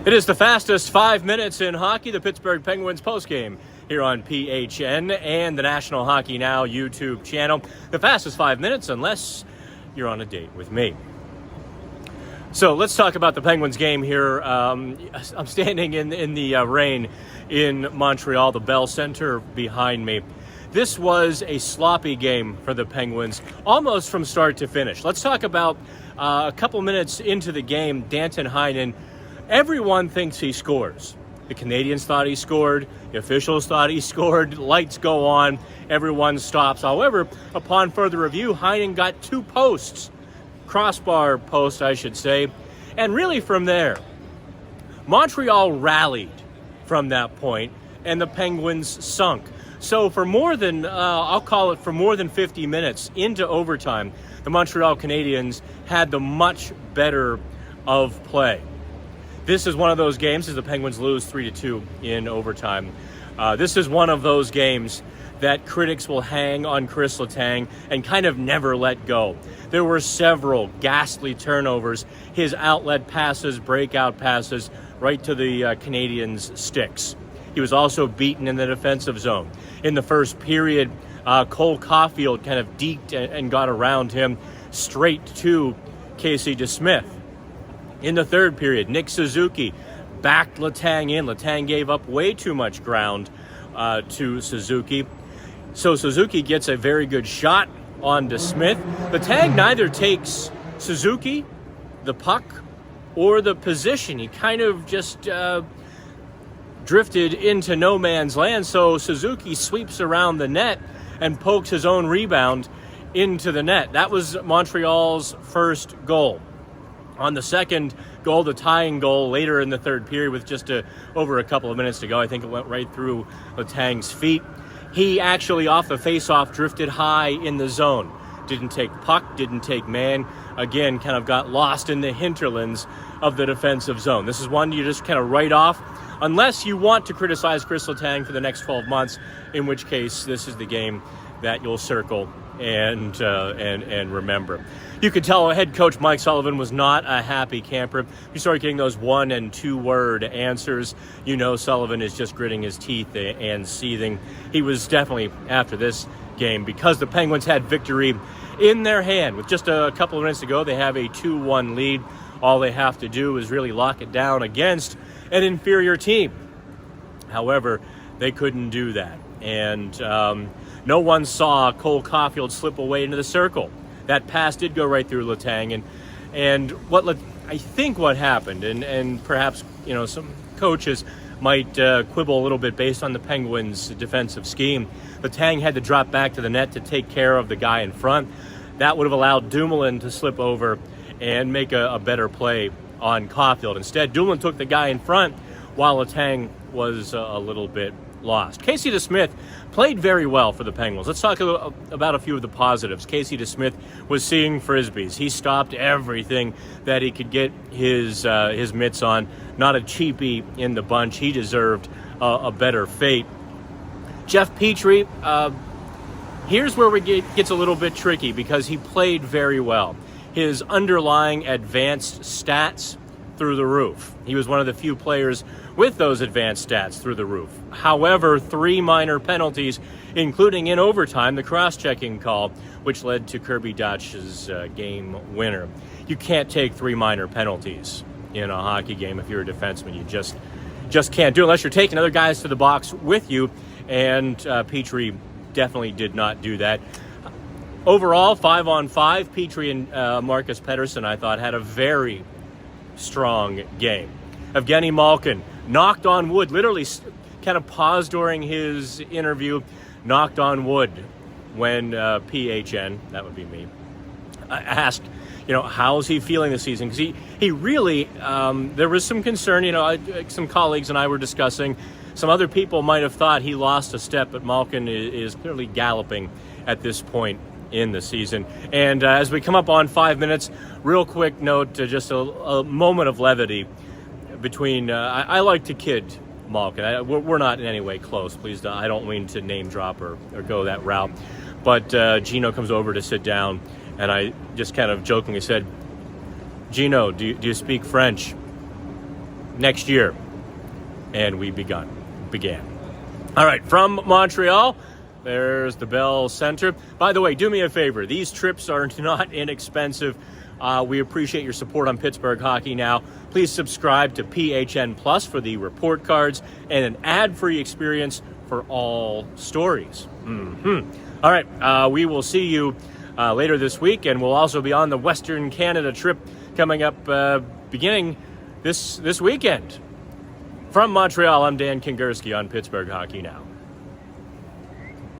It is the fastest 5 minutes in hockey, the Pittsburgh Penguins postgame here on PHN and the National Hockey Now YouTube channel. The fastest 5 minutes unless you're on a date with me. So let's talk about the Penguins game here. I'm standing in the rain in Montreal, the Bell Center behind me. This was a sloppy game for the Penguins, almost from start to finish. Let's talk about a couple minutes into the game, Danton Heinen. Everyone thinks he scores. The Canadians thought he scored. The officials thought he scored. Lights go on. Everyone stops. However, upon further review, Heinen got two posts. Crossbar post, I should say. And really from there, Montreal rallied from that point, and the Penguins sunk. So for more than, I'll call it for more than 50 minutes into overtime, the Montreal Canadiens had the much better of play. This is one of those games as the Penguins lose 3-2 in overtime. This is one of those games that critics will hang on Chris Letang and kind of never let go. There were several ghastly turnovers, his outlet passes, breakout passes, right to the Canadiens' sticks. He was also beaten in the defensive zone. In the first period, Cole Caulfield kind of deked and got around him straight to Casey DeSmith. In the third period, Nick Suzuki backed Letang in. Letang gave up way too much ground to Suzuki. So Suzuki gets a very good shot on DeSmith. Letang neither takes Suzuki, the puck, or the position. He kind of just drifted into no man's land. So Suzuki sweeps around the net and pokes his own rebound into the net. That was Montreal's first goal. On the second goal, the tying goal later in the third period with just over a couple of minutes to go, I think it went right through Letang's feet. He actually, off the face-off, drifted high in the zone. Didn't take puck, didn't take man. Again, kind of got lost in the hinterlands of the defensive zone. This is one you just kind of write off, unless you want to criticize Chris Letang for the next 12 months, in which case this is the game that you'll circle and remember. You could tell head coach Mike Sullivan was not a happy camper. You started getting those 1- and 2-word answers. You know Sullivan is just gritting his teeth and seething. He was definitely after this game because the Penguins had victory in their hand. With just a couple of minutes to go, they have a 2-1 lead. All they have to do is really lock it down against an inferior team. However, they couldn't do that. And no one saw Cole Caulfield slip away into the circle. That pass did go right through Letang, and I think what happened, and perhaps some coaches might quibble a little bit based on the Penguins' defensive scheme. Letang had to drop back to the net to take care of the guy in front. That would have allowed Dumoulin to slip over and make a better play on Caulfield. Instead, Dumoulin took the guy in front while Letang was a little bit lost. Casey DeSmith played very well for the Penguins. Let's talk about a few of the positives. Casey DeSmith was seeing frisbees. He stopped everything that he could get his mitts on. Not a cheapie in the bunch. He deserved a better fate. Jeff Petrie, here's where gets a little bit tricky because he played very well. His underlying advanced stats through the roof. He was one of the few players with those advanced stats through the roof. However, 3 minor penalties, including in overtime, the cross-checking call, which led to Kirby Dach's game winner. You can't take 3 minor penalties in a hockey game if you're a defenseman. You just can't do it unless you're taking other guys to the box with you, and Petrie definitely did not do that. Overall, 5-on-5, Petrie and Marcus Pettersson, I thought, had a very strong game. Evgeny Malkin knocked on wood, literally kind of paused during his interview, knocked on wood when PHN, that would be me, asked, how's he feeling this season? Because he really, there was some concern, some colleagues and I were discussing, some other people might have thought he lost a step, but Malkin is clearly galloping at this point in the season. And as we come up on 5 minutes, real quick note, just a moment of levity between, I like to kid Malkin. We're not in any way close, please. I don't mean to name drop or go that route. But Gino comes over to sit down, and I just kind of jokingly said, Gino, do you speak French? next year. And we began. All right, from Montreal, there's the Bell Center. By the way, do me a favor. These trips are not inexpensive. We appreciate your support on Pittsburgh Hockey Now. Please subscribe to PHN Plus for the report cards and an ad-free experience for all stories. All right, we will see you later this week, and we'll also be on the Western Canada trip coming up beginning this weekend. From Montreal, I'm Dan Kingerski on Pittsburgh Hockey Now.